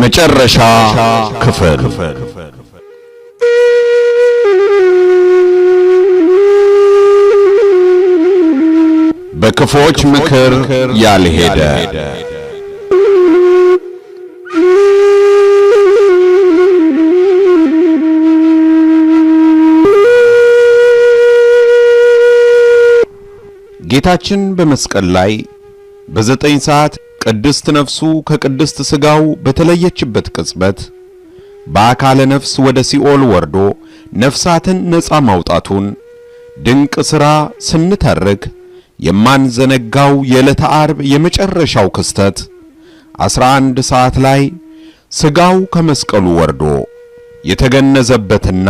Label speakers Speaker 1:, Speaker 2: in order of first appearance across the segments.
Speaker 1: የመጨረሻ ክፍል በክፎች ምክር ያልሄደ ጌታችን በመስቀል ላይ በ9 ሰዓት ቅድስት ነፍሱ ከቅድስት ሥጋው በተለየችበት ቅጽበት በአካለ ነፍስ ወደ ሲኦል ወርዶ ነፍሳትን ነፃ ማውጣቱን ድንቅ ሥራ ስንተርክ የማንዘነጋው የዕለተ ዓርብ የመጨረሻው ክስተት 11 ሰዓት ላይ ሥጋው ከመስቀሉ ወርዶ የተገነዘበትና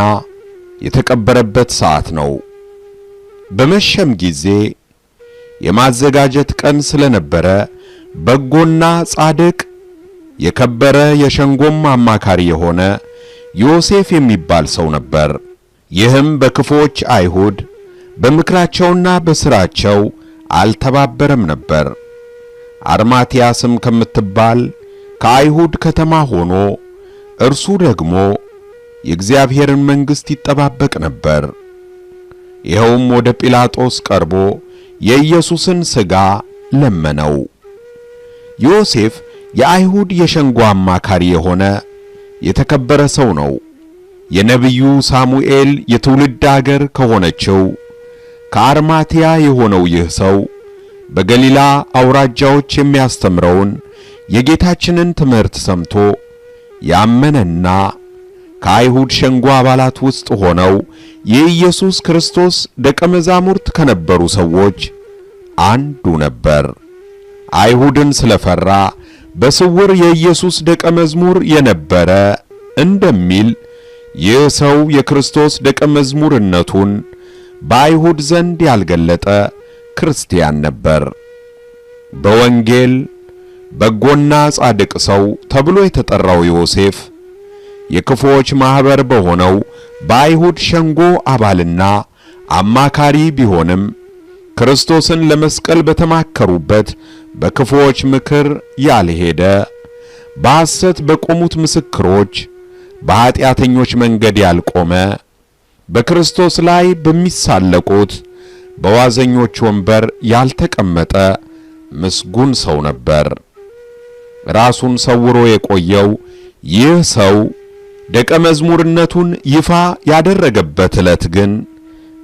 Speaker 1: የተቀበረበት ሰዓት ነው። በመሸም ጊዜ የማዘጋጀት ቀን ስለነበረ በጎና ጻድቅ የከበረ የሸንጎም አማካሪ የሆነ ዮሴፍ የሚባል ሰው ነበር። ይህም በክፎች አይሁድ በምክራቸውና በሥራቸው አልተባበረም ነበር። አርማትያስም ከምትባል ከአይሁድ ከተማ ሆኖ እርሱ ደግሞ የእግዚአብሔርን መንግሥት ይጠባበቅ ነበር። ይኸውም ወደ ጲላጦስ ቀርቦ የኢየሱስን ሥጋ ለመነው። ዮሴፍ የአይሁድ የሸንጎ አማካሪ የሆነ የተከበረ ሰው ነው። የነቢዩ ሳሙኤል የትውልድ አገር ከሆነችው ከአርማትያ የሆነው ይህ ሰው በገሊላ አውራጃዎች የሚያስተምረውን የጌታችንን ትምህርት ሰምቶ ያመነና ከአይሁድ ሸንጎ አባላት ውስጥ ሆነው የኢየሱስ ክርስቶስ ደቀ መዛሙርት ከነበሩ ሰዎች አንዱ ነበር። አይሁድን ስለፈራ በስውር የኢየሱስ ደቀ መዝሙር የነበረ እንደሚል ይህ ሰው የክርስቶስ ደቀ መዝሙርነቱን በአይሁድ ዘንድ ያልገለጠ ክርስቲያን ነበር። በወንጌል በጎና ጻድቅ ሰው ተብሎ የተጠራው ዮሴፍ የክፎች ማኅበር በሆነው በአይሁድ ሸንጎ አባልና አማካሪ ቢሆንም ክርስቶስን ለመስቀል በተማከሩበት በክፎች ምክር ያልሄደ፣ በሐሰት በቆሙት ምስክሮች በኀጢአተኞች መንገድ ያልቆመ፣ በክርስቶስ ላይ በሚሳለቁት በዋዘኞች ወንበር ያልተቀመጠ ምስጉን ሰው ነበር። ራሱን ሰውሮ የቆየው ይህ ሰው ደቀ መዝሙርነቱን ይፋ ያደረገበት ዕለት ግን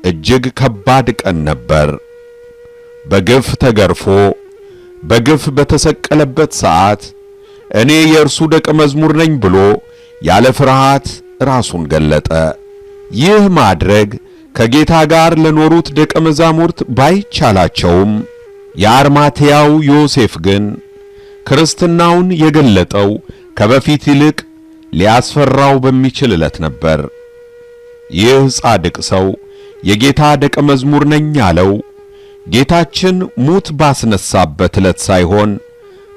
Speaker 1: እጅግ ከባድ ቀን ነበር። በግፍ ተገርፎ በግፍ በተሰቀለበት ሰዓት እኔ የእርሱ ደቀ መዝሙር ነኝ ብሎ ያለ ፍርሃት ራሱን ገለጠ። ይህ ማድረግ ከጌታ ጋር ለኖሩት ደቀ መዛሙርት ባይቻላቸውም የአርማትያው ዮሴፍ ግን ክርስትናውን የገለጠው ከበፊት ይልቅ ሊያስፈራው በሚችል ዕለት ነበር። ይህ ጻድቅ ሰው የጌታ ደቀ መዝሙር ነኝ ያለው ጌታችን ሙት ባስነሳበት ዕለት ሳይሆን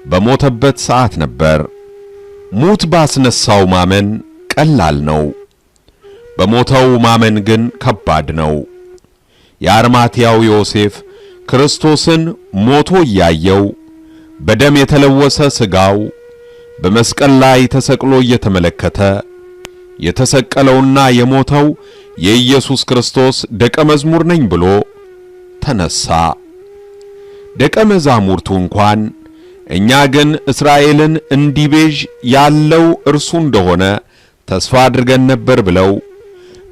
Speaker 1: በሞተበት ሰዓት ነበር። ሙት ባስነሳው ማመን ቀላል ነው፣ በሞተው ማመን ግን ከባድ ነው። የአርማትያው ዮሴፍ ክርስቶስን ሞቶ እያየው በደም የተለወሰ ሥጋው በመስቀል ላይ ተሰቅሎ እየተመለከተ የተሰቀለውና የሞተው የኢየሱስ ክርስቶስ ደቀ መዝሙር ነኝ ብሎ ተነሳ። ደቀ መዛሙርቱ እንኳን እኛ ግን እስራኤልን እንዲቤዥ ያለው እርሱ እንደሆነ ተስፋ አድርገን ነበር ብለው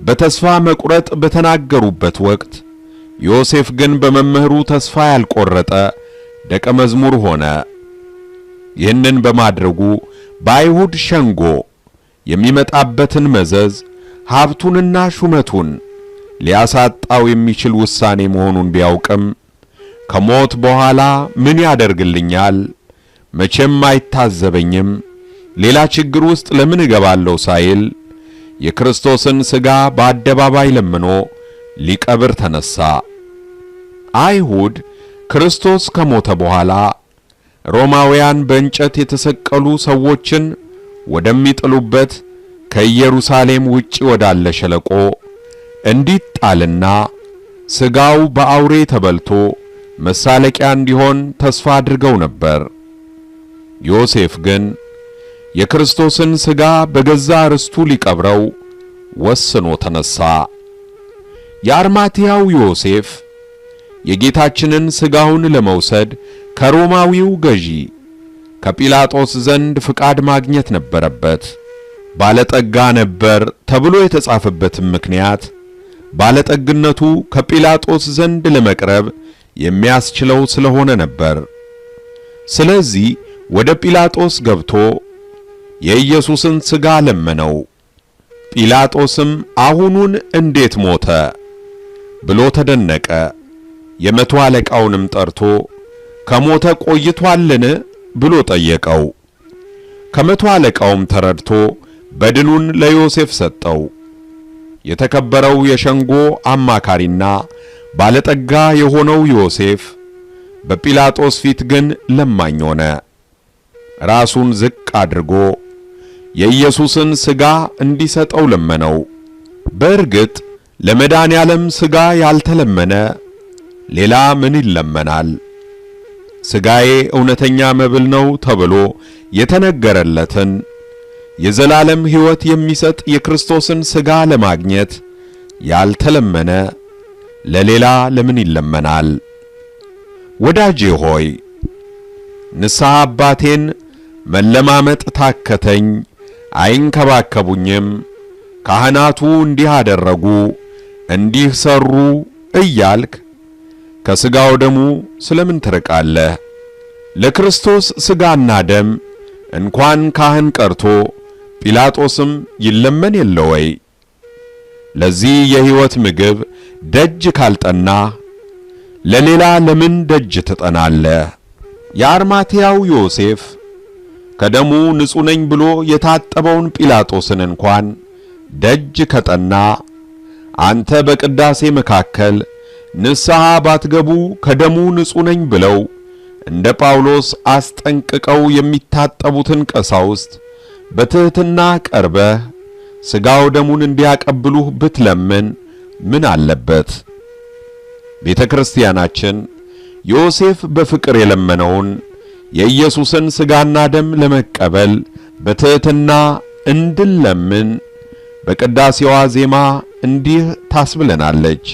Speaker 1: በተስፋ መቁረጥ በተናገሩበት ወቅት ዮሴፍ ግን በመምህሩ ተስፋ ያልቆረጠ ደቀ መዝሙር ሆነ። ይህንን በማድረጉ በአይሁድ ሸንጎ የሚመጣበትን መዘዝ ሀብቱንና ሹመቱን ሊያሳጣው የሚችል ውሳኔ መሆኑን ቢያውቅም ከሞት በኋላ ምን ያደርግልኛል፣ መቼም አይታዘበኝም፣ ሌላ ችግር ውስጥ ለምን እገባለሁ ሳይል የክርስቶስን ሥጋ በአደባባይ ለምኖ ሊቀብር ተነሳ። አይሁድ ክርስቶስ ከሞተ በኋላ ሮማውያን በእንጨት የተሰቀሉ ሰዎችን ወደሚጥሉበት ከኢየሩሳሌም ውጪ ወዳለ ሸለቆ እንዲጣልና ሥጋው በአውሬ ተበልቶ መሳለቂያ እንዲሆን ተስፋ አድርገው ነበር። ዮሴፍ ግን የክርስቶስን ሥጋ በገዛ ርስቱ ሊቀብረው ወስኖ ተነሳ። የአርማትያው ዮሴፍ የጌታችንን ሥጋውን ለመውሰድ ከሮማዊው ገዢ ከጲላጦስ ዘንድ ፍቃድ ማግኘት ነበረበት። ባለጠጋ ነበር ተብሎ የተጻፈበትም ምክንያት ባለጠግነቱ ከጲላጦስ ዘንድ ለመቅረብ የሚያስችለው ስለሆነ ነበር። ስለዚህ ወደ ጲላጦስ ገብቶ የኢየሱስን ሥጋ ለመነው። ጲላጦስም አሁኑን እንዴት ሞተ ብሎ ተደነቀ። የመቶ አለቃውንም ጠርቶ ከሞተ ቆይቷልን ብሎ ጠየቀው። ከመቶ አለቃውም ተረድቶ በድኑን ለዮሴፍ ሰጠው። የተከበረው የሸንጎ አማካሪና ባለጠጋ የሆነው ዮሴፍ በጲላጦስ ፊት ግን ለማኝ ሆነ። ራሱን ዝቅ አድርጎ የኢየሱስን ሥጋ እንዲሰጠው ለመነው። በእርግጥ ለመድኃኔዓለም ሥጋ ያልተለመነ ሌላ ምን ይለመናል? ሥጋዬ እውነተኛ መብል ነው ተብሎ የተነገረለትን የዘላለም ሕይወት የሚሰጥ የክርስቶስን ሥጋ ለማግኘት ያልተለመነ ለሌላ ለምን ይለመናል? ወዳጄ ሆይ ንስሐ አባቴን መለማመጥ ታከተኝ፣ አይንከባከቡኝም፣ ካህናቱ እንዲህ አደረጉ እንዲህ ሰሩ እያልክ ከሥጋው ደሙ ስለምን ትርቃለህ? ለክርስቶስ ሥጋና ደም እንኳን ካህን ቀርቶ ጲላጦስም ይለመን የለ ወይ? ለዚህ የሕይወት ምግብ ደጅ ካልጠና ለሌላ ለምን ደጅ ትጠናለህ? የአርማትያው ዮሴፍ ከደሙ ንጹሕ ነኝ ብሎ የታጠበውን ጲላጦስን እንኳን ደጅ ከጠና አንተ በቅዳሴ መካከል ንስሐ ባትገቡ ከደሙ ንጹሕ ነኝ ብለው እንደ ጳውሎስ አስጠንቅቀው የሚታጠቡትን ቀሳውስት በትሕትና ቀርበህ ሥጋው ደሙን እንዲያቀብሉህ ብትለምን ምን አለበት? ቤተ ክርስቲያናችን ዮሴፍ በፍቅር የለመነውን የኢየሱስን ሥጋና ደም ለመቀበል በትሕትና እንድንለምን በቅዳሴዋ ዜማ እንዲህ ታስብለናለች።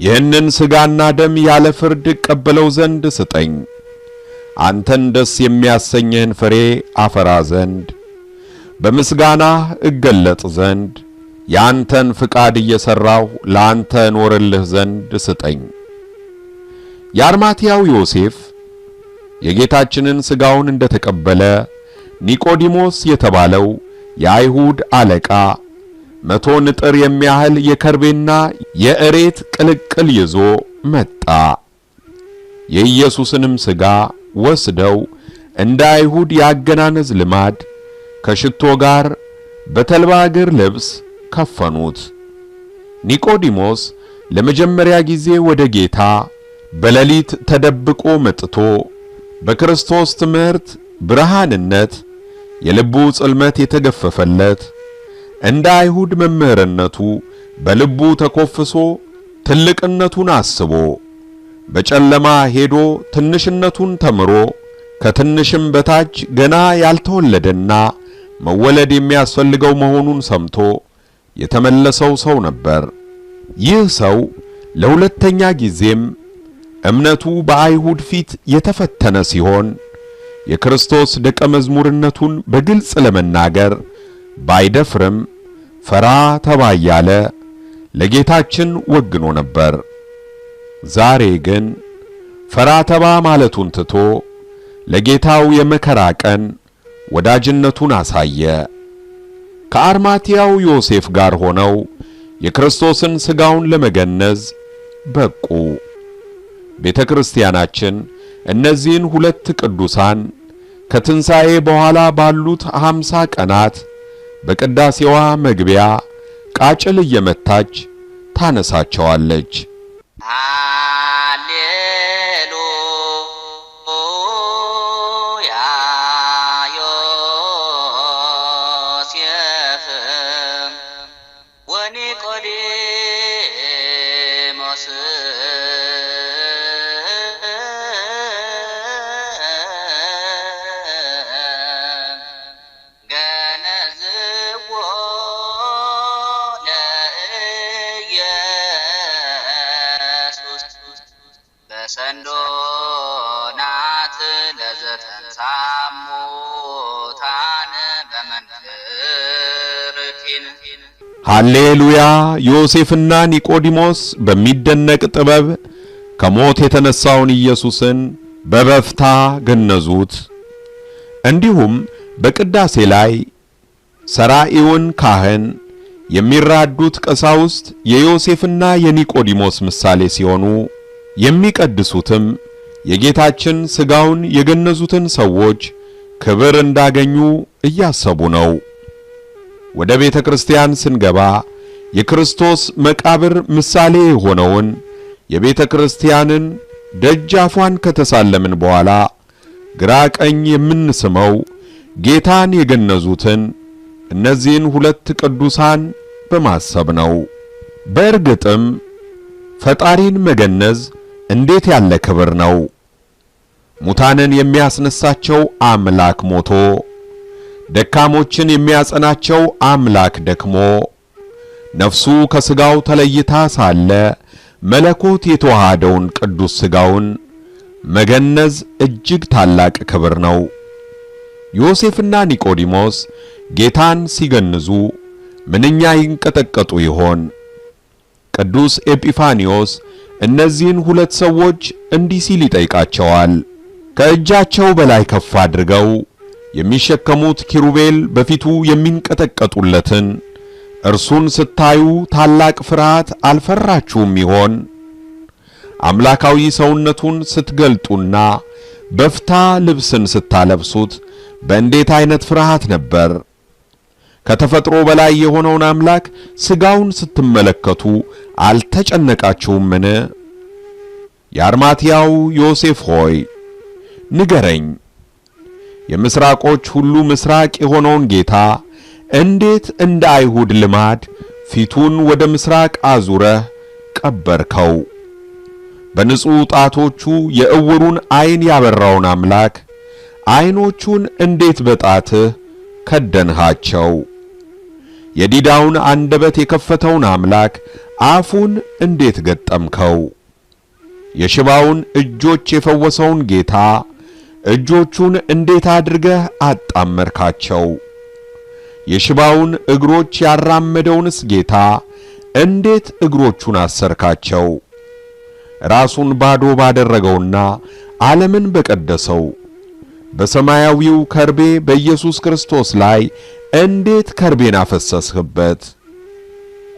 Speaker 1: ይህንን ሥጋና ደም ያለ ፍርድ እቀበለው ዘንድ ስጠኝ። አንተን ደስ የሚያሰኝህን ፍሬ አፈራ ዘንድ በምስጋናህ እገለጥ ዘንድ ያንተን ፍቃድ እየሠራሁ ለአንተ እኖርልህ ዘንድ ስጠኝ። የአርማትያው ዮሴፍ የጌታችንን ሥጋውን እንደተቀበለ ኒቆዲሞስ የተባለው የአይሁድ አለቃ 100 ንጥር የሚያህል የከርቤና የእሬት ቅልቅል ይዞ መጣ። የኢየሱስንም ሥጋ ወስደው እንደ አይሁድ ያገናነዝ ልማድ ከሽቶ ጋር በተልባ እግር ልብስ ከፈኑት። ኒቆዲሞስ ለመጀመሪያ ጊዜ ወደ ጌታ በሌሊት ተደብቆ መጥቶ በክርስቶስ ትምህርት ብርሃንነት የልቡ ጽልመት የተገፈፈለት እንደ አይሁድ መምህርነቱ በልቡ ተኮፍሶ ትልቅነቱን አስቦ በጨለማ ሄዶ ትንሽነቱን ተምሮ ከትንሽም በታች ገና ያልተወለደና መወለድ የሚያስፈልገው መሆኑን ሰምቶ የተመለሰው ሰው ነበር። ይህ ሰው ለሁለተኛ ጊዜም እምነቱ በአይሁድ ፊት የተፈተነ ሲሆን የክርስቶስ ደቀ መዝሙርነቱን በግልጽ ለመናገር ባይደፍርም ፈራ ተባ እያለ ለጌታችን ወግኖ ነበር። ዛሬ ግን ፈራ ተባ ማለቱን ትቶ ለጌታው የመከራ ቀን ወዳጅነቱን አሳየ። ከአርማትያው ዮሴፍ ጋር ሆነው የክርስቶስን ሥጋውን ለመገነዝ በቁ። ቤተ ክርስቲያናችን እነዚህን ሁለት ቅዱሳን ከትንሣኤ በኋላ ባሉት 50 ቀናት በቅዳሴዋ መግቢያ ቃጭል እየመታች ታነሳቸዋለች።
Speaker 2: ሰንዶናት ለዘተንሳሙ ታን በመንፈርኪን
Speaker 1: ሃሌሉያ! ዮሴፍና ኒቆዲሞስ በሚደነቅ ጥበብ ከሞት የተነሳውን ኢየሱስን በበፍታ ገነዙት። እንዲሁም በቅዳሴ ላይ ሰራኢውን ካህን የሚራዱት ቀሳውስት የዮሴፍና የኒቆዲሞስ ምሳሌ ሲሆኑ የሚቀድሱትም የጌታችን ሥጋውን የገነዙትን ሰዎች ክብር እንዳገኙ እያሰቡ ነው። ወደ ቤተ ክርስቲያን ስንገባ የክርስቶስ መቃብር ምሳሌ የሆነውን የቤተ ክርስቲያንን ደጃፏን ከተሳለምን በኋላ ግራ ቀኝ የምንስመው ጌታን የገነዙትን እነዚህን ሁለት ቅዱሳን በማሰብ ነው። በእርግጥም ፈጣሪን መገነዝ እንዴት ያለ ክብር ነው! ሙታንን የሚያስነሳቸው አምላክ ሞቶ፣ ደካሞችን የሚያጸናቸው አምላክ ደክሞ፣ ነፍሱ ከሥጋው ተለይታ ሳለ መለኮት የተዋሃደውን ቅዱስ ሥጋውን መገነዝ እጅግ ታላቅ ክብር ነው። ዮሴፍና ኒቆዲሞስ ጌታን ሲገንዙ ምንኛ ይንቀጠቀጡ ይሆን? ቅዱስ ኤጲፋኒዮስ እነዚህን ሁለት ሰዎች እንዲህ ሲል ይጠይቃቸዋል። ከእጃቸው በላይ ከፍ አድርገው የሚሸከሙት ኪሩቤል በፊቱ የሚንቀጠቀጡለትን እርሱን ስታዩ ታላቅ ፍርሃት አልፈራችሁም ይሆን? አምላካዊ ሰውነቱን ስትገልጡና በፍታ ልብስን ስታለብሱት በእንዴት አይነት ፍርሃት ነበር! ከተፈጥሮ በላይ የሆነውን አምላክ ሥጋውን ስትመለከቱ አልተጨነቃችሁምን? የአርማትያው ዮሴፍ ሆይ ንገረኝ፣ የምስራቆች ሁሉ ምስራቅ የሆነውን ጌታ እንዴት እንደ አይሁድ ልማድ ፊቱን ወደ ምስራቅ አዙረህ ቀበርከው? በንጹሕ ጣቶቹ የዕውሩን ዐይን ያበራውን አምላክ ዐይኖቹን እንዴት በጣትህ ከደንሃቸው? የዲዳውን አንደበት የከፈተውን አምላክ አፉን እንዴት ገጠምከው? የሽባውን እጆች የፈወሰውን ጌታ እጆቹን እንዴት አድርገህ አጣመርካቸው? የሽባውን እግሮች ያራመደውንስ ጌታ እንዴት እግሮቹን አሰርካቸው? ራሱን ባዶ ባደረገውና ዓለምን በቀደሰው በሰማያዊው ከርቤ በኢየሱስ ክርስቶስ ላይ እንዴት ከርቤን አፈሰስህበት?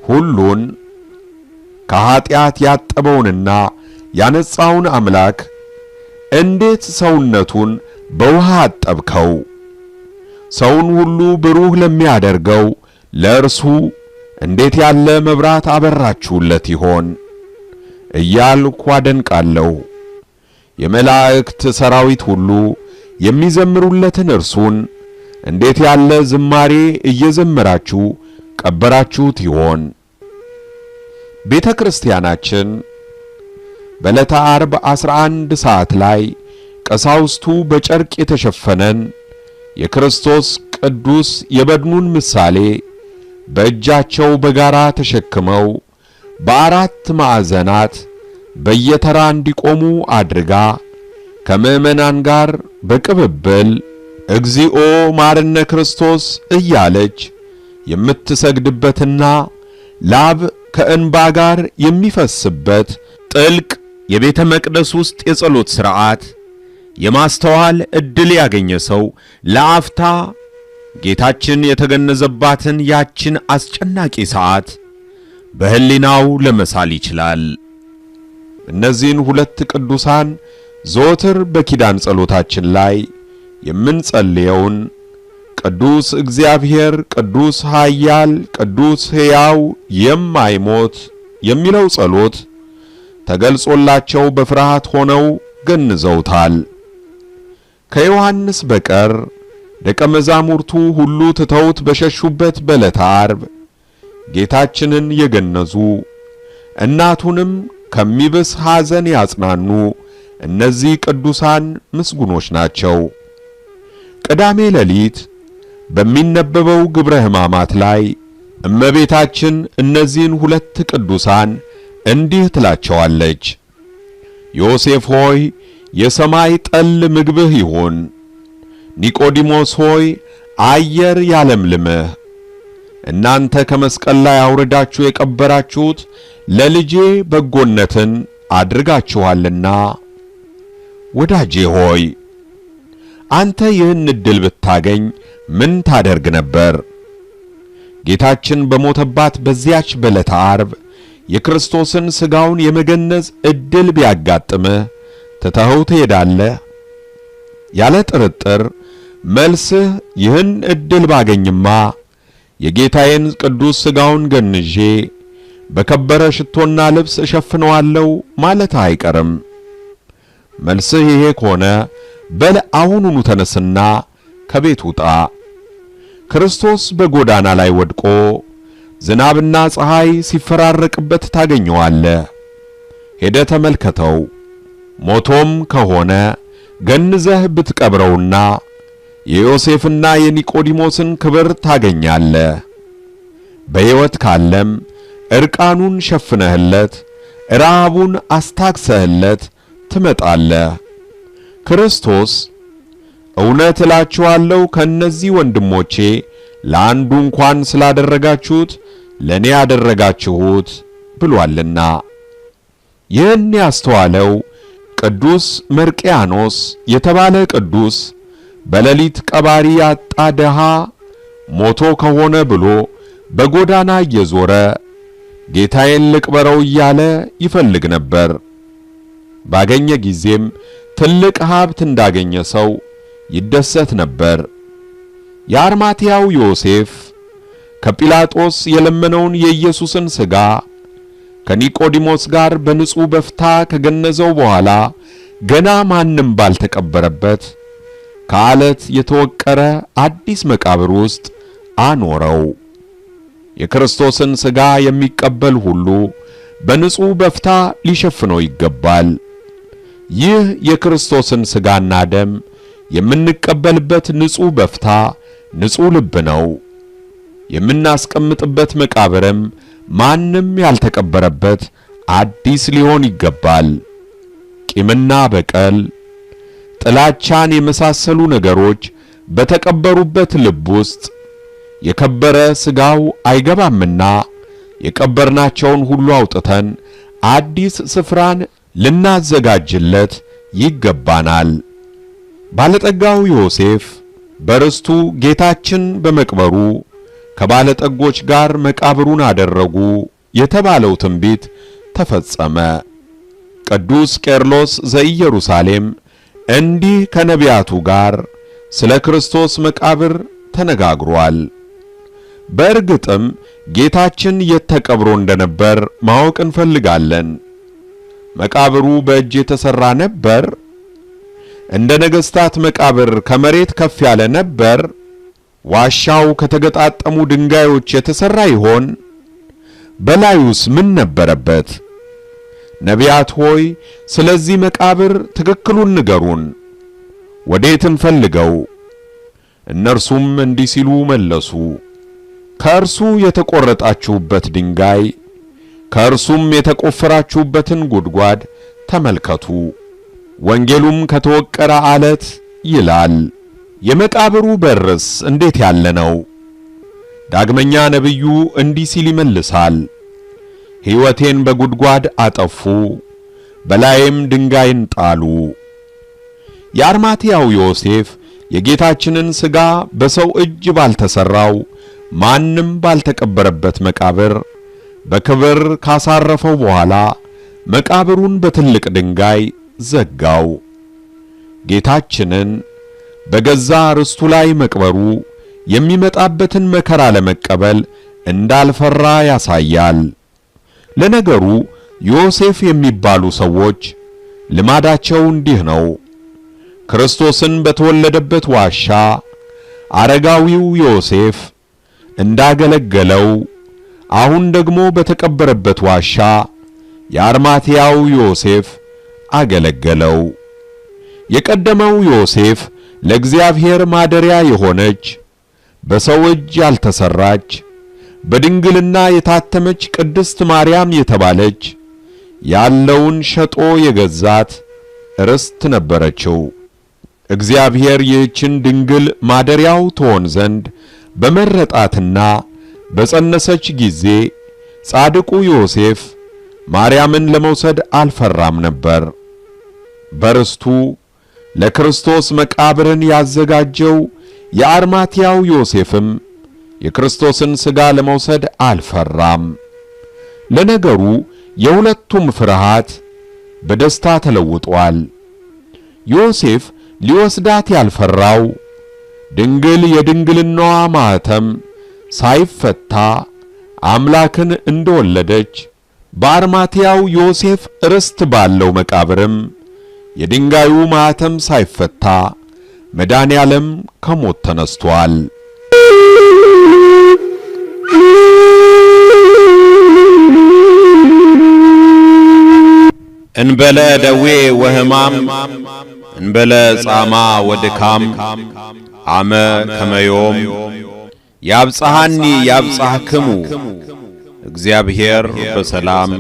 Speaker 1: ሁሉን ከኀጢአት ያጠበውንና ያነጻውን አምላክ እንዴት ሰውነቱን በውሃ አጠብከው? ሰውን ሁሉ ብሩህ ለሚያደርገው ለእርሱ እንዴት ያለ መብራት አበራችሁለት ይሆን እያልኩ አደንቃለሁ። የመላእክት ሰራዊት ሁሉ የሚዘምሩለትን እርሱን እንዴት ያለ ዝማሬ እየዘመራችሁ ቀበራችሁት ይሆን? ቤተ ክርስቲያናችን በዕለተ ዓርብ 11 ሰዓት ላይ ቀሳውስቱ በጨርቅ የተሸፈነን የክርስቶስ ቅዱስ የበድኑን ምሳሌ በእጃቸው በጋራ ተሸክመው በአራት ማዕዘናት በየተራ እንዲቆሙ አድርጋ ከምዕመናን ጋር በቅብብል እግዚኦ ማርነ ክርስቶስ እያለች የምትሰግድበትና ላብ ከእንባ ጋር የሚፈስበት ጥልቅ የቤተ መቅደስ ውስጥ የጸሎት ሥርዓት የማስተዋል ዕድል ያገኘ ሰው ለአፍታ ጌታችን የተገነዘባትን ያችን አስጨናቂ ሰዓት በሕሊናው ለመሳል ይችላል። እነዚህን ሁለት ቅዱሳን ዘወትር በኪዳን ጸሎታችን ላይ የምንጸልየውን ቅዱስ እግዚአብሔር ቅዱስ ኃያል ቅዱስ ሕያው የማይሞት የሚለው ጸሎት ተገልጾላቸው በፍርሃት ሆነው ገንዘውታል። ከዮሐንስ በቀር ደቀ መዛሙርቱ ሁሉ ትተውት በሸሹበት በዕለተ ዓርብ ጌታችንን የገነዙ እናቱንም ከሚብስ ሐዘን ያጽናኑ እነዚህ ቅዱሳን ምስጉኖች ናቸው። ቅዳሜ ሌሊት በሚነበበው ግብረ ሕማማት ላይ እመቤታችን እነዚህን ሁለት ቅዱሳን እንዲህ ትላቸዋለች። ዮሴፍ ሆይ የሰማይ ጠል ምግብህ ይሁን፣ ኒቆዲሞስ ሆይ አየር ያለምልምህ። እናንተ ከመስቀል ላይ አውርዳችሁ የቀበራችሁት ለልጄ በጎነትን አድርጋችኋልና። ወዳጄ ሆይ አንተ ይህን ዕድል ብታገኝ ምን ታደርግ ነበር? ጌታችን በሞተባት በዚያች በዕለተ ዓርብ የክርስቶስን ሥጋውን የመገነዝ ዕድል ቢያጋጥምህ ትተኸው ትሄዳለህ? ያለ ጥርጥር መልስህ ይህን ዕድል ባገኝማ የጌታዬን ቅዱስ ሥጋውን ገንዤ በከበረ ሽቶና ልብስ እሸፍነዋለሁ ማለት አይቀርም። መልስህ ይሄ ከሆነ በል አሁኑኑ ተነስና ከቤት ውጣ። ክርስቶስ በጎዳና ላይ ወድቆ ዝናብና ፀሐይ ሲፈራረቅበት ታገኘዋለህ። ሄደ ተመልከተው። ሞቶም ከሆነ ገንዘህ ብትቀብረውና የዮሴፍና የኒቆዲሞስን ክብር ታገኛለህ። በሕይወት ካለም ዕርቃኑን ሸፍነህለት ረሃቡን አስታክሰህለት ትመጣለህ። ክርስቶስ እውነት እላችኋለሁ ከእነዚህ ወንድሞቼ ለአንዱ እንኳን ስላደረጋችሁት ለእኔ ያደረጋችሁት ብሏልና። ይህን ያስተዋለው ቅዱስ መርቅያኖስ የተባለ ቅዱስ በሌሊት ቀባሪ ያጣ ድሃ ሞቶ ከሆነ ብሎ በጎዳና እየዞረ ጌታዬን ልቅበረው እያለ ይፈልግ ነበር። ባገኘ ጊዜም ትልቅ ሀብት እንዳገኘ ሰው ይደሰት ነበር። የአርማትያው ዮሴፍ ከጲላጦስ የለመነውን የኢየሱስን ሥጋ ከኒቆዲሞስ ጋር በንጹሕ በፍታ ከገነዘው በኋላ ገና ማንም ባልተቀበረበት ከዓለት የተወቀረ አዲስ መቃብር ውስጥ አኖረው። የክርስቶስን ሥጋ የሚቀበል ሁሉ በንጹሕ በፍታ ሊሸፍነው ይገባል። ይህ የክርስቶስን ሥጋና ደም የምንቀበልበት ንጹሕ በፍታ ንጹሕ ልብ ነው። የምናስቀምጥበት መቃብርም ማንም ያልተቀበረበት አዲስ ሊሆን ይገባል። ቂምና በቀል፣ ጥላቻን የመሳሰሉ ነገሮች በተቀበሩበት ልብ ውስጥ የከበረ ሥጋው አይገባምና የቀበርናቸውን ሁሉ አውጥተን አዲስ ስፍራን ልናዘጋጅለት ይገባናል። ባለጠጋው ዮሴፍ በርስቱ ጌታችን በመቅበሩ ከባለጠጎች ጋር መቃብሩን አደረጉ የተባለው ትንቢት ተፈጸመ። ቅዱስ ቄርሎስ ዘኢየሩሳሌም እንዲህ ከነቢያቱ ጋር ስለ ክርስቶስ መቃብር ተነጋግሯል። በእርግጥም ጌታችን የት ተቀብሮ እንደነበር ማወቅ እንፈልጋለን። መቃብሩ በእጅ የተሰራ ነበር? እንደ ነገሥታት መቃብር ከመሬት ከፍ ያለ ነበር? ዋሻው ከተገጣጠሙ ድንጋዮች የተሰራ ይሆን? በላዩስ ምን ነበረበት? ነቢያት ሆይ ስለዚህ መቃብር ትክክሉን ንገሩን፣ ወዴት እንፈልገው? እነርሱም እንዲህ ሲሉ መለሱ፣ ከእርሱ የተቆረጣችሁበት ድንጋይ ከእርሱም የተቆፈራችሁበትን ጉድጓድ ተመልከቱ። ወንጌሉም ከተወቀረ ዓለት ይላል። የመቃብሩ በርስ እንዴት ያለ ነው? ዳግመኛ ነቢዩ እንዲህ ሲል ይመልሳል፣ ሕይወቴን በጉድጓድ አጠፉ፣ በላይም ድንጋይን ጣሉ። የአርማትያው ዮሴፍ የጌታችንን ሥጋ በሰው እጅ ባልተሰራው ማንም ባልተቀበረበት መቃብር በክብር ካሳረፈው በኋላ መቃብሩን በትልቅ ድንጋይ ዘጋው። ጌታችንን በገዛ ርስቱ ላይ መቅበሩ የሚመጣበትን መከራ ለመቀበል እንዳልፈራ ያሳያል። ለነገሩ ዮሴፍ የሚባሉ ሰዎች ልማዳቸው እንዲህ ነው። ክርስቶስን በተወለደበት ዋሻ አረጋዊው ዮሴፍ እንዳገለገለው አሁን ደግሞ በተቀበረበት ዋሻ የአርማትያው ዮሴፍ አገለገለው። የቀደመው ዮሴፍ ለእግዚአብሔር ማደሪያ የሆነች በሰው እጅ ያልተሰራች በድንግልና የታተመች ቅድስት ማርያም የተባለች ያለውን ሸጦ የገዛት ርስት ነበረችው። እግዚአብሔር ይህችን ድንግል ማደሪያው ትሆን ዘንድ በመረጣትና በጸነሰች ጊዜ ጻድቁ ዮሴፍ ማርያምን ለመውሰድ አልፈራም ነበር። በርስቱ ለክርስቶስ መቃብርን ያዘጋጀው የአርማትያው ዮሴፍም የክርስቶስን ሥጋ ለመውሰድ አልፈራም። ለነገሩ የሁለቱም ፍርሃት በደስታ ተለውጧል። ዮሴፍ ሊወስዳት ያልፈራው ድንግል የድንግልናዋ ማኅተም ሳይፈታ አምላክን እንደወለደች በአርማትያው ዮሴፍ ርስት ባለው መቃብርም የድንጋዩ ማኅተም ሳይፈታ መድኃኔዓለም ከሞት ተነስቷል።
Speaker 3: እንበለ ደዌ ወሕማም እንበለ ጻማ ወድካም አመ ከመዮም ያብጽሐኒ ያብጽሕክሙ እግዚአብሔር በሰላም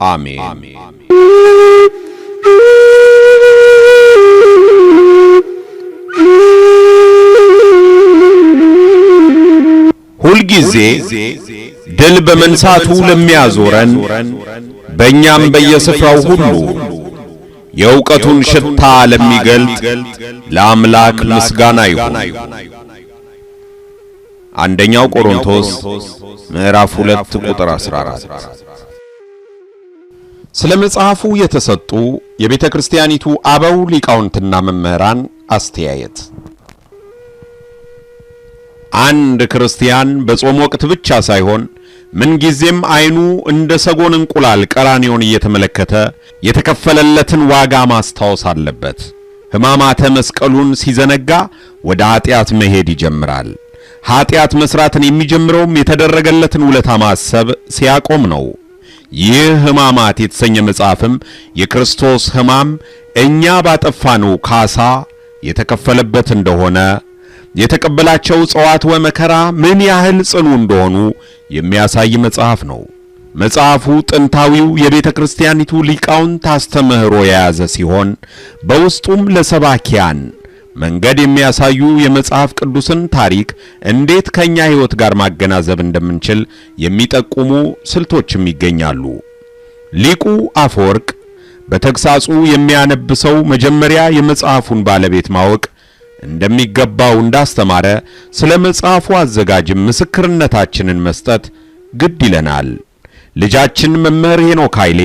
Speaker 3: አሜን። ሁልጊዜ ድል በመንሳቱ ለሚያዞረን በእኛም በየስፍራው ሁሉ የእውቀቱን ሽታ ለሚገልጥ ለአምላክ ምስጋና ይሁን። አንደኛው ቆሮንቶስ ምዕራፍ 2 ቁጥር 14።
Speaker 1: ስለ መጽሐፉ የተሰጡ የቤተ ክርስቲያኒቱ አበው ሊቃውንትና መምህራን አስተያየት። አንድ ክርስቲያን በጾም ወቅት ብቻ ሳይሆን ምንጊዜም አይኑ እንደ ሰጎን እንቁላል ቀራንዮን እየተመለከተ የተከፈለለትን ዋጋ ማስታወስ አለበት። ሕማማተ መስቀሉን ሲዘነጋ ወደ ኃጢአት መሄድ ይጀምራል። ኃጢአት መስራትን የሚጀምረውም የተደረገለትን ውለታ ማሰብ ሲያቆም ነው። ይህ ሕማማት የተሰኘ መጽሐፍም የክርስቶስ ሕማም እኛ ባጠፋነው ካሳ የተከፈለበት እንደሆነ የተቀበላቸው ጸዋትወ መከራ ምን ያህል ጽኑ እንደሆኑ የሚያሳይ መጽሐፍ ነው። መጽሐፉ ጥንታዊው የቤተ ክርስቲያኒቱ ሊቃውንት አስተምህሮ የያዘ ሲሆን በውስጡም ለሰባኪያን መንገድ የሚያሳዩ የመጽሐፍ ቅዱስን ታሪክ እንዴት ከኛ ሕይወት ጋር ማገናዘብ እንደምንችል የሚጠቁሙ ስልቶችም ይገኛሉ። ሊቁ አፈወርቅ በተግሳጹ የሚያነብሰው መጀመሪያ የመጽሐፉን ባለቤት ማወቅ እንደሚገባው እንዳስተማረ ስለ መጽሐፉ አዘጋጅም ምስክርነታችንን መስጠት ግድ ይለናል። ልጃችን መምህር ሄኖክ ኃይሌ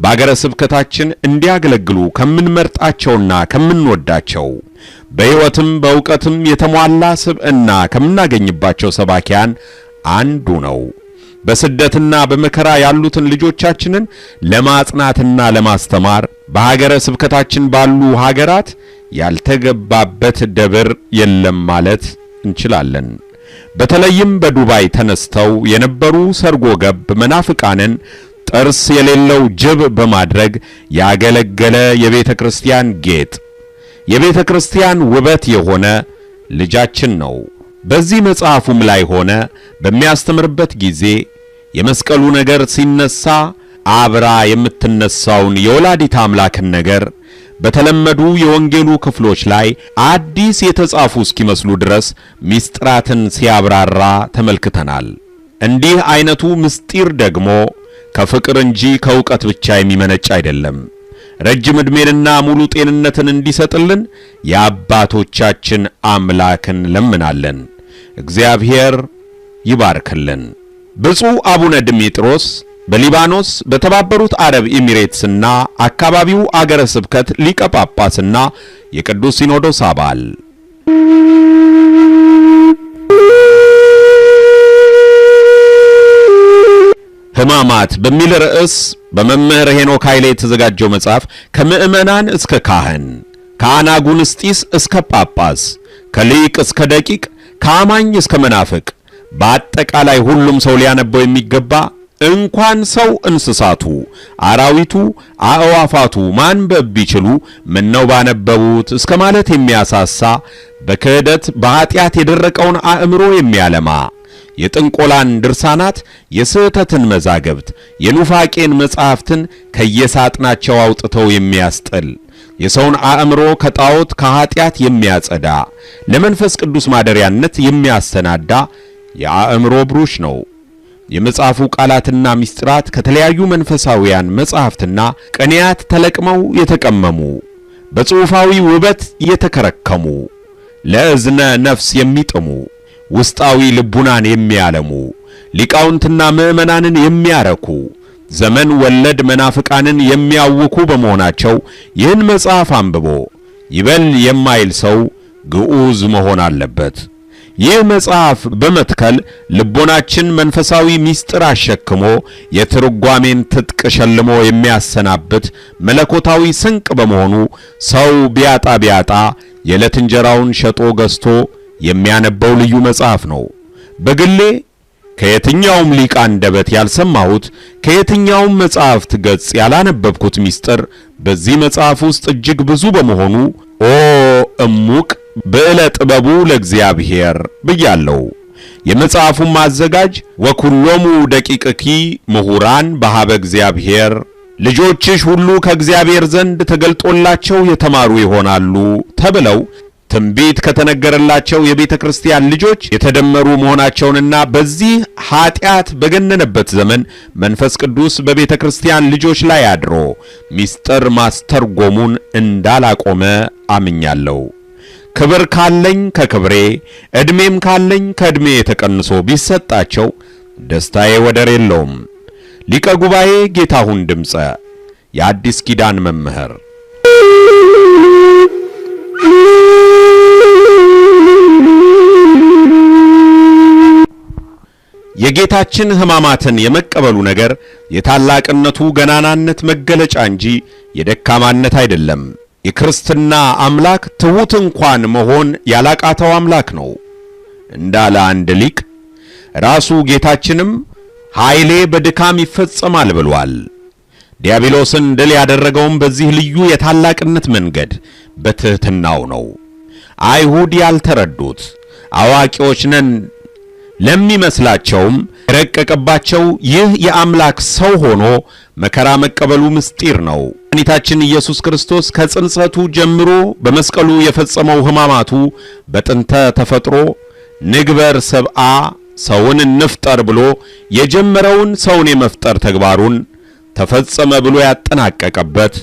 Speaker 1: በአገረ ስብከታችን እንዲያገለግሉ ከምንመርጣቸውና ከምንወዳቸው በሕይወትም በእውቀትም የተሟላ ስብዕና ከምናገኝባቸው ሰባኪያን አንዱ ነው። በስደትና በመከራ ያሉትን ልጆቻችንን ለማጽናትና ለማስተማር በሀገረ ስብከታችን ባሉ ሀገራት ያልተገባበት ደብር የለም ማለት እንችላለን። በተለይም በዱባይ ተነስተው የነበሩ ሰርጎ ገብ መናፍቃንን ጥርስ የሌለው ጅብ በማድረግ ያገለገለ የቤተ ክርስቲያን ጌጥ፣ የቤተ ክርስቲያን ውበት የሆነ ልጃችን ነው። በዚህ መጽሐፉም ላይ ሆነ በሚያስተምርበት ጊዜ የመስቀሉ ነገር ሲነሳ አብራ የምትነሳውን የወላዲት አምላክን ነገር በተለመዱ የወንጌሉ ክፍሎች ላይ አዲስ የተጻፉ እስኪመስሉ ድረስ ምስጢራትን ሲያብራራ ተመልክተናል። እንዲህ አይነቱ ምስጢር ደግሞ ከፍቅር እንጂ ከእውቀት ብቻ የሚመነጭ አይደለም። ረጅም ዕድሜንና ሙሉ ጤንነትን እንዲሰጥልን የአባቶቻችን አምላክን ለምናለን። እግዚአብሔር ይባርክልን። ብፁዕ አቡነ ድሜጥሮስ
Speaker 3: በሊባኖስ በተባበሩት አረብ ኤሚሬትስና አካባቢው አገረ ስብከት ሊቀ ጳጳስና የቅዱስ ሲኖዶስ አባል። ሕማማት በሚል ርዕስ በመምህር ሄኖክ ኃይሌ የተዘጋጀው መጽሐፍ ከምዕመናን እስከ ካህን፣ ከአናጉንስጢስ እስከ ጳጳስ፣ ከሊቅ እስከ ደቂቅ፣ ከአማኝ እስከ መናፍቅ በአጠቃላይ ሁሉም ሰው ሊያነበው የሚገባ እንኳን ሰው እንስሳቱ፣ አራዊቱ፣ አእዋፋቱ ማንበብ ቢችሉ ምነው ባነበቡት እስከ ማለት የሚያሳሳ በክህደት በኃጢአት የደረቀውን አእምሮ የሚያለማ የጥንቆላን ድርሳናት፣ የስህተትን መዛግብት፣ የኑፋቄን መጻሕፍትን ከየሳጥናቸው አውጥተው የሚያስጥል የሰውን አእምሮ ከጣዖት ከኃጢአት የሚያጸዳ ለመንፈስ ቅዱስ ማደሪያነት የሚያሰናዳ የአእምሮ ብሩሽ ነው። የመጽሐፉ ቃላትና ምስጢራት ከተለያዩ መንፈሳዊያን መጻሕፍትና ቅኔያት ተለቅመው የተቀመሙ በጽሑፋዊ ውበት የተከረከሙ ለእዝነ ነፍስ የሚጥሙ ውስጣዊ ልቡናን የሚያለሙ ሊቃውንትና ምዕመናንን የሚያረኩ ዘመን ወለድ መናፍቃንን የሚያውኩ በመሆናቸው ይህን መጽሐፍ አንብቦ ይበል የማይል ሰው ግዑዝ መሆን አለበት። ይህ መጽሐፍ በመትከል ልቦናችን መንፈሳዊ ምስጢር አሸክሞ የትርጓሜን ትጥቅ ሸልሞ የሚያሰናብት መለኮታዊ ስንቅ በመሆኑ ሰው ቢያጣ የዕለት እንጀራውን ሸጦ ገዝቶ የሚያነበው ልዩ መጽሐፍ ነው። በግሌ ከየትኛውም ሊቅ አንደበት ያልሰማሁት ከየትኛውም መጽሐፍት ገጽ ያላነበብኩት ምስጢር በዚህ መጽሐፍ ውስጥ እጅግ ብዙ በመሆኑ ኦ እሙቅ ብዕለ ጥበቡ ለእግዚአብሔር ብያለሁ። የመጽሐፉም አዘጋጅ ወኩሎሙ ደቂቅኪ ምሁራን በኀበ እግዚአብሔር፣ ልጆችሽ ሁሉ ከእግዚአብሔር ዘንድ ተገልጦላቸው የተማሩ ይሆናሉ ተብለው ትንቢት ከተነገረላቸው የቤተ ክርስቲያን ልጆች የተደመሩ መሆናቸውንና በዚህ ኃጢአት በገነነበት ዘመን መንፈስ ቅዱስ በቤተ ክርስቲያን ልጆች ላይ አድሮ ምስጢር ማስተርጎሙን እንዳላቆመ አምኛለሁ። ክብር ካለኝ ከክብሬ ዕድሜም ካለኝ ከዕድሜ የተቀንሶ ቢሰጣቸው ደስታዬ ወደር የለውም። ሊቀ ጉባኤ ጌታሁን ድምፀ የአዲስ ኪዳን መምህር። የጌታችን ሕማማትን የመቀበሉ ነገር የታላቅነቱ ገናናነት መገለጫ እንጂ የደካማነት አይደለም። የክርስትና አምላክ ትሑት እንኳን መሆን ያላቃተው አምላክ ነው እንዳለ አንድ ሊቅ፣ ራሱ ጌታችንም ኃይሌ በድካም ይፈጸማል ብሏል። ዲያብሎስን ድል ያደረገውም በዚህ ልዩ የታላቅነት መንገድ በትሕትናው ነው። አይሁድ ያልተረዱት አዋቂዎች ነን ለሚመስላቸውም የረቀቀባቸው ይህ የአምላክ ሰው ሆኖ መከራ መቀበሉ ምስጢር ነው። መድኃኒታችን ኢየሱስ ክርስቶስ ከጽንሰቱ ጀምሮ በመስቀሉ የፈጸመው ሕማማቱ በጥንተ ተፈጥሮ ንግበር ሰብአ ሰውን እንፍጠር ብሎ የጀመረውን ሰውን የመፍጠር ተግባሩን ተፈጸመ ብሎ ያጠናቀቀበት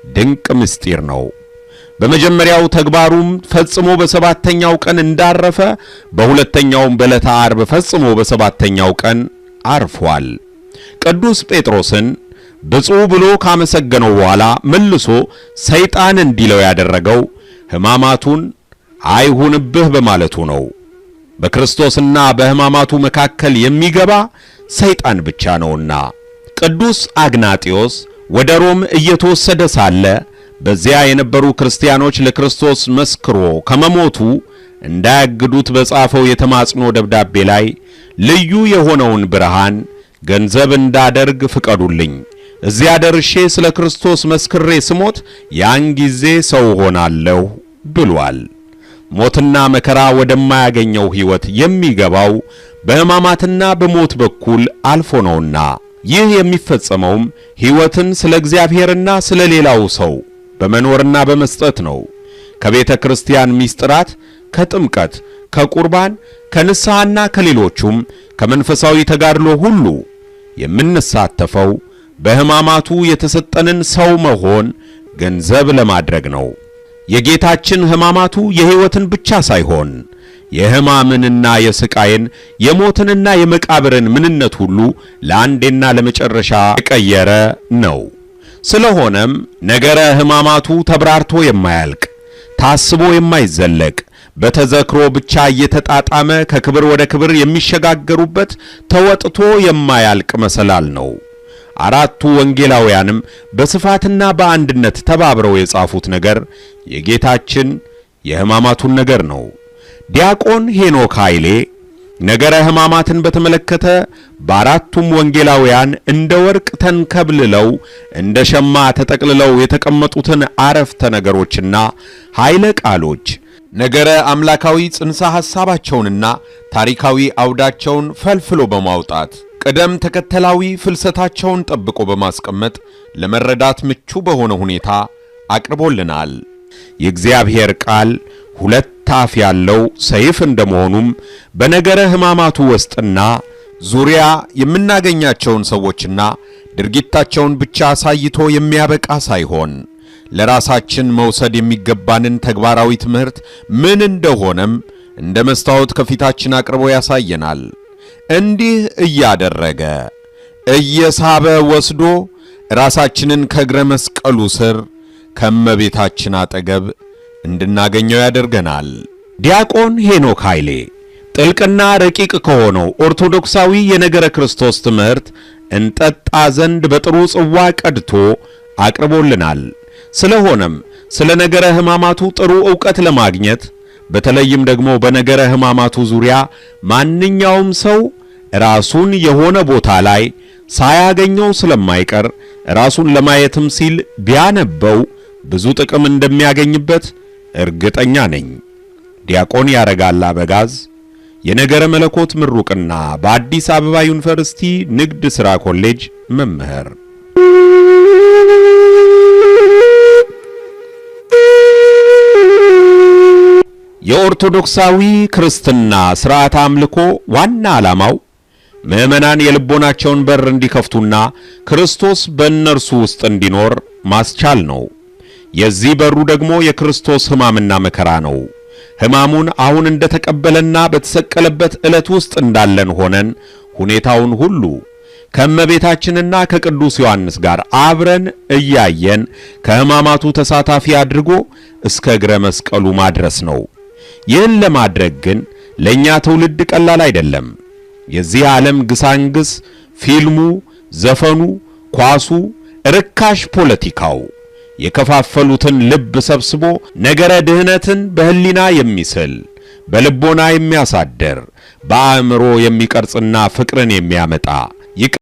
Speaker 3: ድንቅ ምስጢር ነው። በመጀመሪያው ተግባሩም ፈጽሞ በሰባተኛው ቀን እንዳረፈ በሁለተኛውም በዕለተ ዓርብ ፈጽሞ በሰባተኛው ቀን አርፏል። ቅዱስ ጴጥሮስን ብፁዕ ብሎ ካመሰገነው በኋላ መልሶ ሰይጣን እንዲለው ያደረገው ሕማማቱን አይሁንብህ በማለቱ ነው። በክርስቶስና በሕማማቱ መካከል የሚገባ ሰይጣን ብቻ ነውና። ቅዱስ አግናጢዮስ ወደ ሮም እየተወሰደ ሳለ በዚያ የነበሩ ክርስቲያኖች ለክርስቶስ መስክሮ ከመሞቱ እንዳያግዱት በጻፈው የተማጽኖ ደብዳቤ ላይ ልዩ የሆነውን ብርሃን ገንዘብ እንዳደርግ ፍቀዱልኝ፣ እዚያ ደርሼ ስለ ክርስቶስ መስክሬ ስሞት ያን ጊዜ ሰው ሆናለሁ ብሏል። ሞትና መከራ ወደማያገኘው ሕይወት የሚገባው በሕማማትና በሞት በኩል አልፎ ነውና፣ ይህ የሚፈጸመውም ሕይወትን ስለ እግዚአብሔርና ስለ ሌላው ሰው በመኖርና በመስጠት ነው። ከቤተ ክርስቲያን ምስጢራት፣ ከጥምቀት፣ ከቁርባን፣ ከንስሐና ከሌሎቹም ከመንፈሳዊ ተጋድሎ ሁሉ የምንሳተፈው በሕማማቱ የተሰጠንን ሰው መሆን ገንዘብ ለማድረግ ነው። የጌታችን ሕማማቱ የሕይወትን ብቻ ሳይሆን የሕማምንና የስቃይን የሞትንና የመቃብርን ምንነት ሁሉ ለአንዴና ለመጨረሻ የቀየረ ነው። ስለሆነም ነገረ ሕማማቱ ተብራርቶ የማያልቅ ታስቦ የማይዘለቅ በተዘክሮ ብቻ እየተጣጣመ ከክብር ወደ ክብር የሚሸጋገሩበት ተወጥቶ የማያልቅ መሰላል ነው። አራቱ ወንጌላውያንም በስፋትና በአንድነት ተባብረው የጻፉት ነገር የጌታችን የሕማማቱን ነገር ነው። ዲያቆን ሄኖክ ኃይሌ ነገረ ሕማማትን በተመለከተ በአራቱም ወንጌላውያን እንደ ወርቅ ተንከብልለው እንደ ሸማ ተጠቅልለው የተቀመጡትን አረፍተ ነገሮችና ኃይለ ቃሎች ነገረ አምላካዊ ጽንሰ ሐሳባቸውንና ታሪካዊ አውዳቸውን ፈልፍሎ በማውጣት ቅደም ተከተላዊ ፍልሰታቸውን ጠብቆ በማስቀመጥ ለመረዳት ምቹ በሆነ ሁኔታ አቅርቦልናል። የእግዚአብሔር ቃል ሁለት አፍ ያለው ሰይፍ እንደመሆኑም በነገረ ሕማማቱ ውስጥና ዙሪያ የምናገኛቸውን ሰዎችና ድርጊታቸውን ብቻ አሳይቶ የሚያበቃ ሳይሆን ለራሳችን መውሰድ የሚገባንን ተግባራዊ ትምህርት ምን እንደሆነም እንደ መስታወት ከፊታችን አቅርቦ ያሳየናል። እንዲህ እያደረገ እየሳበ ወስዶ ራሳችንን ከእግረ መስቀሉ ስር ከመቤታችን አጠገብ እንድናገኘው ያደርገናል። ዲያቆን ሄኖክ ኃይሌ ጥልቅና ረቂቅ ከሆነው ኦርቶዶክሳዊ የነገረ ክርስቶስ ትምህርት እንጠጣ ዘንድ በጥሩ ጽዋ ቀድቶ አቅርቦልናል። ስለሆነም ስለ ነገረ ሕማማቱ ጥሩ ዕውቀት ለማግኘት በተለይም ደግሞ በነገረ ሕማማቱ ዙሪያ ማንኛውም ሰው ራሱን የሆነ ቦታ ላይ ሳያገኘው ስለማይቀር ራሱን ለማየትም ሲል ቢያነበው ብዙ ጥቅም እንደሚያገኝበት እርግጠኛ ነኝ። ዲያቆን ያረጋል አበጋዝ የነገረ መለኮት ምሩቅና በአዲስ አበባ ዩኒቨርሲቲ ንግድ ሥራ ኮሌጅ መምህር። የኦርቶዶክሳዊ ክርስትና ሥርዓተ አምልኮ ዋና ዓላማው ምዕመናን የልቦናቸውን በር እንዲከፍቱና ክርስቶስ በእነርሱ ውስጥ እንዲኖር ማስቻል ነው። የዚህ በሩ ደግሞ የክርስቶስ ሕማምና መከራ ነው። ሕማሙን አሁን እንደተቀበለና በተሰቀለበት ዕለት ውስጥ እንዳለን ሆነን ሁኔታውን ሁሉ ከእመቤታችንና ከቅዱስ ዮሐንስ ጋር አብረን እያየን ከሕማማቱ ተሳታፊ አድርጎ እስከ እግረ መስቀሉ ማድረስ ነው። ይህን ለማድረግ ግን ለእኛ ትውልድ ቀላል አይደለም። የዚህ ዓለም ግሳንግስ፣ ፊልሙ፣ ዘፈኑ፣ ኳሱ፣ ርካሽ ፖለቲካው የከፋፈሉትን ልብ ሰብስቦ ነገረ ድህነትን በህሊና የሚስል በልቦና የሚያሳድር በአእምሮ የሚቀርጽና ፍቅርን የሚያመጣ